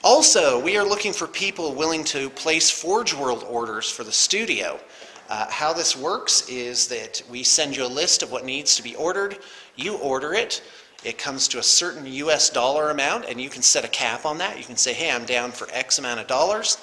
Also, we are looking for people willing to place Forge World orders for the studio. How this works is that we send you a list of what needs to be ordered. You order it. It comes to a certain US dollar amount, and you can set a cap on that. You can say, hey, I'm down for X amount of dollars.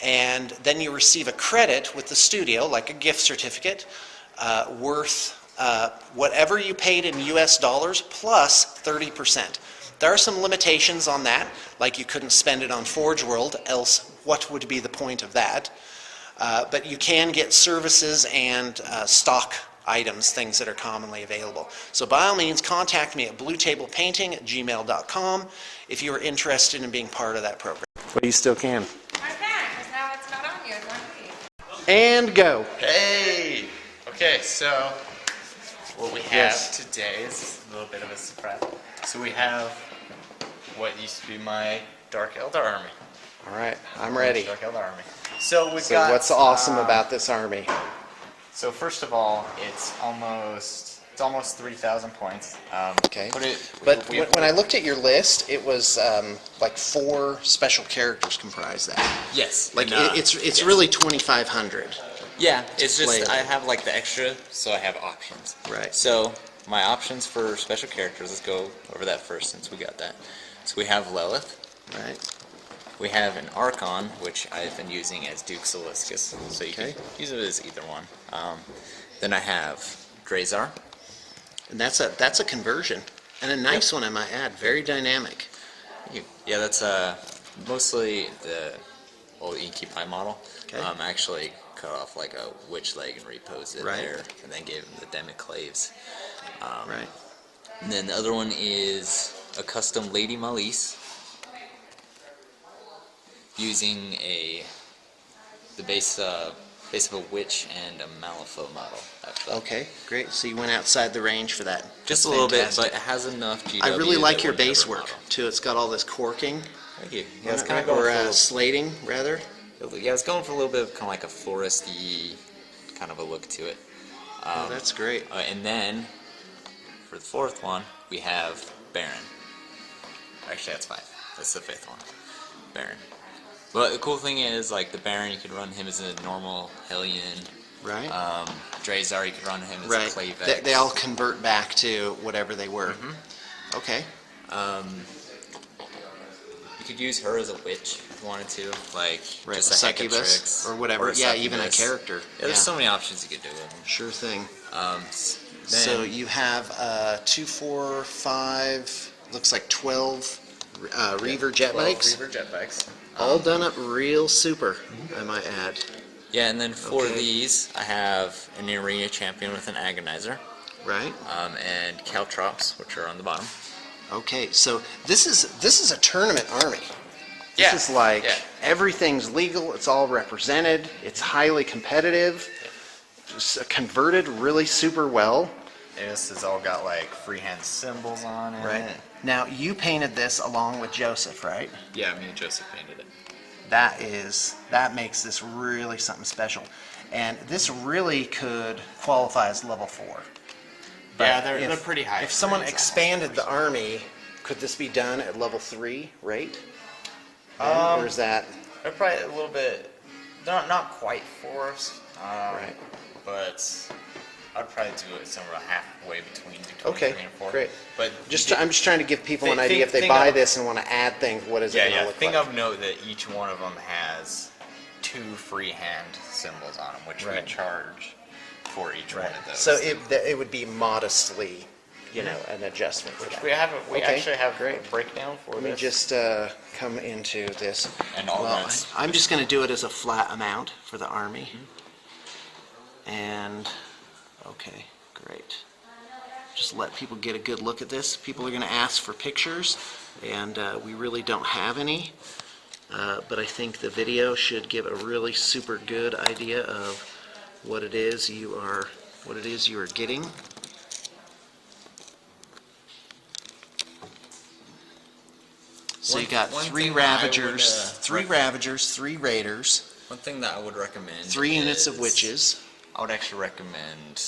And then you receive a credit with the studio, like a gift certificate, worth whatever you paid in US dollars plus 30%. There are some limitations on that, like you couldn't spend it on Forge World, else what would be the point of that? But you can get services and stock items, things that are commonly available. So by all means, contact me at bluetablepainting@gmail.com if you are interested in being part of that program. But you still can. I can, because now it's not on you, it's on me. And go. Hey! Okay, so what we have today is a little bit of a surprise. So we have what used to be my Dark Eldar army. All right, I'm ready. Dark Eldar army. So we've got. What's awesome about this army? So first of all, it's almost 3,000 points. Okay. But when I looked at your list, it was like 4 special characters comprise that. Yes. Like it's really 2,500. Yeah, it's just playable. I have like the extra, so I have options. Right. So my options for special characters. Let's go over that first, since we got that. So we have Lilith. Right. We have an Archon, which I've been using as Duke Siliscus, so you can use it as either one. Then I have Drazar. And that's a conversion, and a nice one, I might add. Very dynamic. Yeah, that's mostly the old Inky Pie model. Okay. I actually cut off like a witch leg and reposed it there, and then gave him the Demiclaves. Right. And then the other one is a custom Lady Malise, using the base of a witch and a Malifaux model. Okay, great. So you went outside the range for that. Just a little bit, but it has enough GW. I really like your that would base never work model. too. It's got all this corking. Thank you. Yeah, it's kind of going for a little, slating rather. yeah, it's going for a little bit of kind of like a foresty kind of a look to it. Oh, that's great. And then for the fourth one, we have Baron. Actually, that's 5. That's the 5th one. Baron. But the cool thing is, like the Baron, you could run him as a normal Hellion. Right. Drazar, you could run him as a Clavex. They all convert back to whatever they were. Okay. You could use her as a witch if you wanted to, like just a succubus or whatever. Yeah, even a character. Yeah, there's so many options you could do with them. Sure thing. So you have 2, 4, 5. Looks like 12 Reaver jet bikes. Reaver jet bikes. All done up real super, I might add. Yeah, and then for these, I have an arena champion with an agonizer. Right. And caltrops, which are on the bottom. Okay, so this is a tournament army. This is like everything's legal. It's all represented. It's highly competitive. Just converted really super well. And this has all got like freehand symbols on it. Right. Now you painted this along with Joseph, right? Yeah, me and Joseph painted it. That makes this really something special, and this really could qualify as level 4. But yeah, they're pretty high. If someone expanded the army, could this be done at level 3 rate? Or is that? They're probably a little bit, not quite 4s. Right. But I'd probably do it somewhere halfway between 3 and 4. Great. But I'm just trying to give people an idea if they buy this and want to add things. What is it going to look like? Think of note that each one of them has 2 freehand symbols on them, which we charge for each one of those. So it would be modestly, an adjustment for that. We actually have a breakdown for Let me just come into this. And all I'm just going to do it as a flat amount for the army. And okay, great. Just let people get a good look at this. People are going to ask for pictures, and we really don't have any. But I think the video should give a really super good idea of what it is you are getting. So you got 3 Ravagers, 3 Ravagers, 3 Raiders. One thing that I would recommend 3 units of Witches. I would actually recommend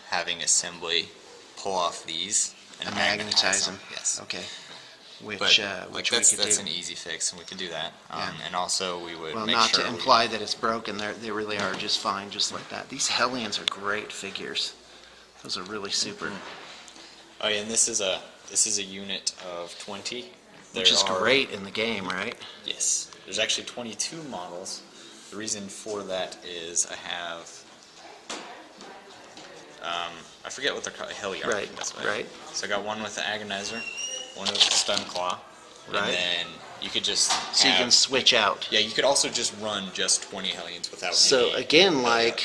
having Assembly pull off these and Magnetize them. Yes. Okay. which But which that's we could do. an easy fix, and we could do that. Yeah. And also we would Well, make not sure to imply that it's broken. They really are just fine, just like that. These Hellions are great figures. Those are really super, Oh yeah, and this is a unit of 20. which is There are- great in the game, right? Yes, there's actually 22 models. The reason for that is I have I forget what they're called, Heliarch. Right, That's what right. So I got one with the Agonizer, one with the Stun Claw, Right. and then you could just So you can switch out. Yeah, you could also just run just 20 Hellions without So any again, Heliarch.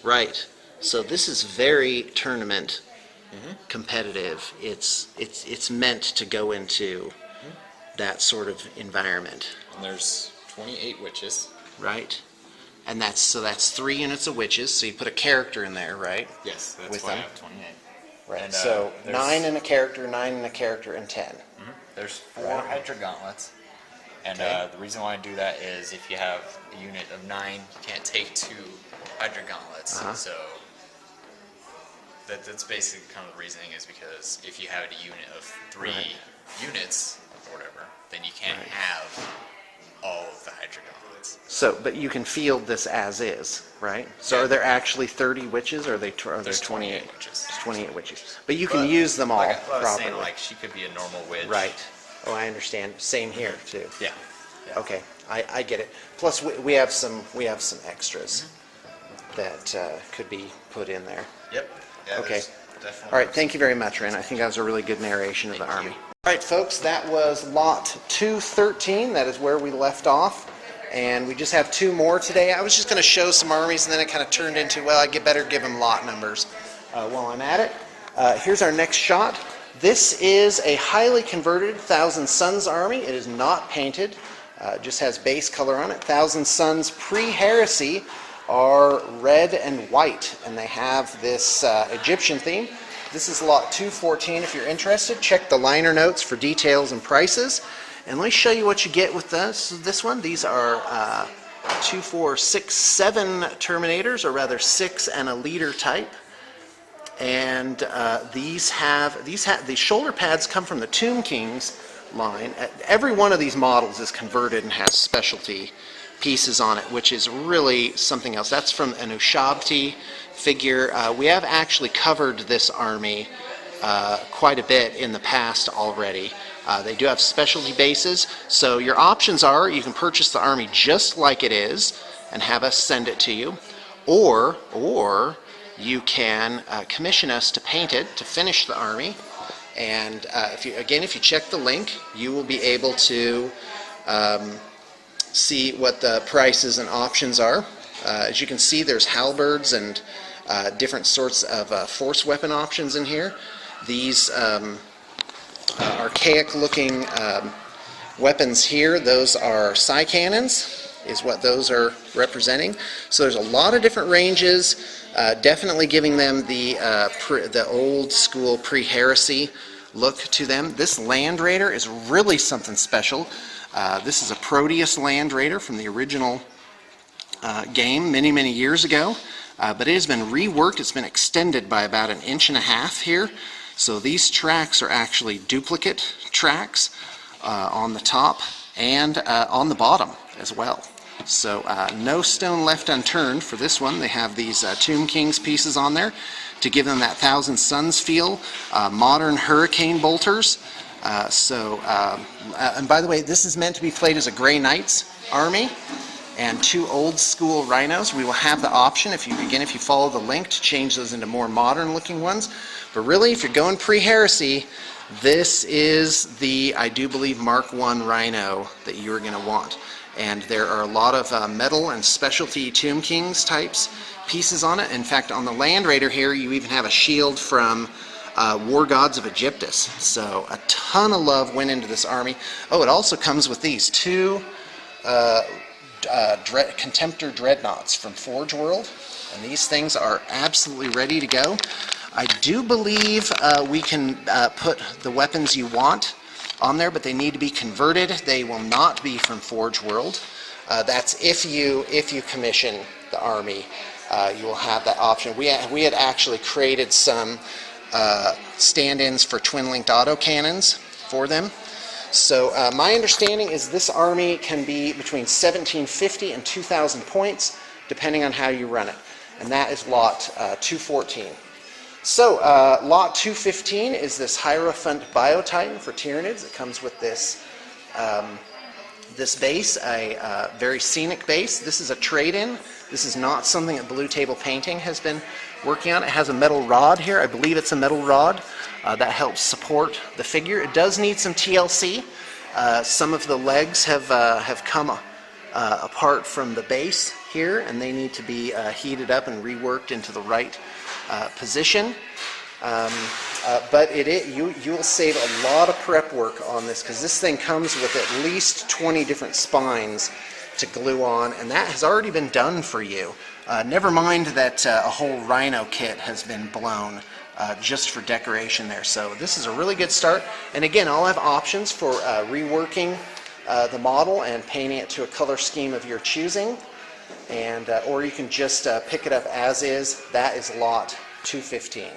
right. So this is very tournament Mm-hmm. competitive. It's meant to go into that sort of environment, And there's 28 witches. right? And that's 3 units of witches. So you put a character in there, right? Yes, that's With why them. I have 28. Right. And, So there's- 9 in a character, 9 in a character, and 10. There's 4 Right. Hydra Gauntlets. And Okay. the reason why I do that is if you have a unit of 9, you can't take 2 Hydra Gauntlets. Uh-huh. So that's basically kind of the reasoning, is because if you have a unit of 3 Right. units or whatever, then you can't Right. have all of the Hydra Gauntlets. So, but you can field this as is, right? So Yeah. are there actually 30 witches, or are there There's 28? 28 witches. There's 28 witches. But you can But use them all like I was properly. saying, like, she could be a normal witch. Right. Oh, I understand. Same here, too. Yeah. Okay, I get it. Plus, we have some extras that could be put in there. Yep. Yeah, Okay. there's definitely. All right, thank you very much, Ren. I think that was a really good narration of the Thank Army. you. All right, folks, that was Lot 213. That is where we left off. And we just have 2 more today. I was just going to show some armies, and then it kind of turned into, well, I better give them lot numbers while I'm at it. Here's our next shot. This is a highly converted Thousand Suns army. It is not painted. It just has base color on it. Thousand Suns pre-heresy are red and white, and they have this Egyptian theme. This is lot 214. If you're interested, check the liner notes for details and prices. And let me show you what you get with this one. These are 2, 4, 6, 7 Terminators, or rather 6 and a leader type. And the shoulder pads come from the Tomb Kings line. Every one of these models is converted and has specialty pieces on it, which is really something else. That's from an Ushabti figure. We have actually covered this army quite a bit in the past already. They do have specialty bases, so your options are you can purchase the army just like it is and have us send it to you, or you can commission us to paint it, to finish the army. And if you check the link, you will be able to see what the prices and options are. As you can see, there's halberds and different sorts of force weapon options in here. These archaic looking weapons here, those are psi cannons, is what those are representing. So there's a lot of different ranges, definitely giving them the old school pre-heresy look to them. This Land Raider is really something special. This is a Proteus Land Raider from the original game many years ago, but it has been reworked. It's been extended by about 1.5 inches here. So these tracks are actually duplicate tracks on the top and on the bottom as well. So no stone left unturned for this one. They have these Tomb Kings pieces on there to give them that Thousand Suns feel. Modern Hurricane bolters. And by the way, this is meant to be played as a Grey Knights army and 2 old school rhinos. We will have the option, if you follow the link, to change those into more modern looking ones. But really, if you're going pre-heresy, this is the, I do believe, Mark I rhino that you're going to want. And there are a lot of metal and specialty Tomb Kings types pieces on it. In fact, on the Land Raider here, you even have a shield from War Gods of Aegyptus. So a ton of love went into this army. Oh, it also comes with these 2 Contemptor Dreadnoughts from Forge World, and these things are absolutely ready to go. I do believe we can put the weapons you want on there, but they need to be converted. They will not be from Forge World. That's if you commission the army, you will have that option. We had actually created some stand-ins for twin-linked autocannons for them. So my understanding is this army can be between 1750 and 2,000 points, depending on how you run it. And that is lot 214. So lot 215 is this Heirophant Biotitan for Tyranids. It comes with this this base, a very scenic base. This is a trade-in. This is not something that Blue Table Painting has been working on. It has a metal rod here. I believe it's a metal rod that helps support the figure. It does need some TLC. Some of the legs have come apart from the base here, and they need to be heated up and reworked into the right position. But you'll save a lot of prep work on this, because this thing comes with at least 20 different spines to glue on, and that has already been done for you. Never mind that a whole rhino kit has been blown just for decoration there. So this is a really good start. And again, I'll have options for reworking the model and painting it to a color scheme of your choosing, and or you can just pick it up as is. That is lot 215.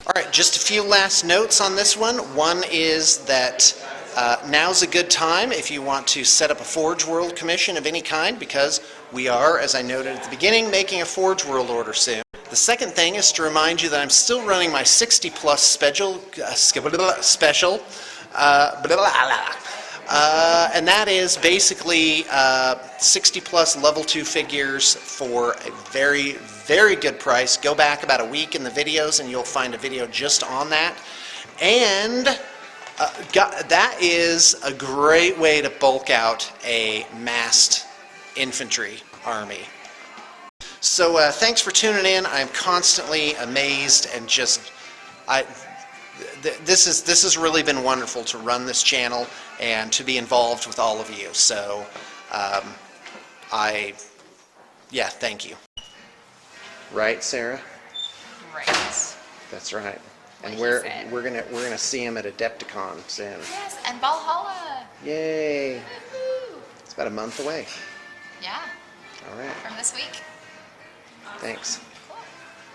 All right, just a few last notes on this one. One is that now's a good time if you want to set up a Forge World commission of any kind, because we are, as I noted at the beginning, making a Forge World order soon. The second thing is to remind you that I'm still running my 60-plus special, and that is basically 60-plus level 2 figures for a very, very good price. Go back about a week in the videos and you'll find a video just on that. And that is a great way to bulk out a massed infantry army. So thanks for tuning in. I'm constantly amazed and just this has really been wonderful to run this channel and to be involved with all of you. So yeah, thank you. Right, Sarah? Right. That's right. And What we're he said. gonna see him at Adepticon soon. Yes, and Valhalla. Yay! Woohoo. It's about a month away. Yeah, All right. from this week. Thanks.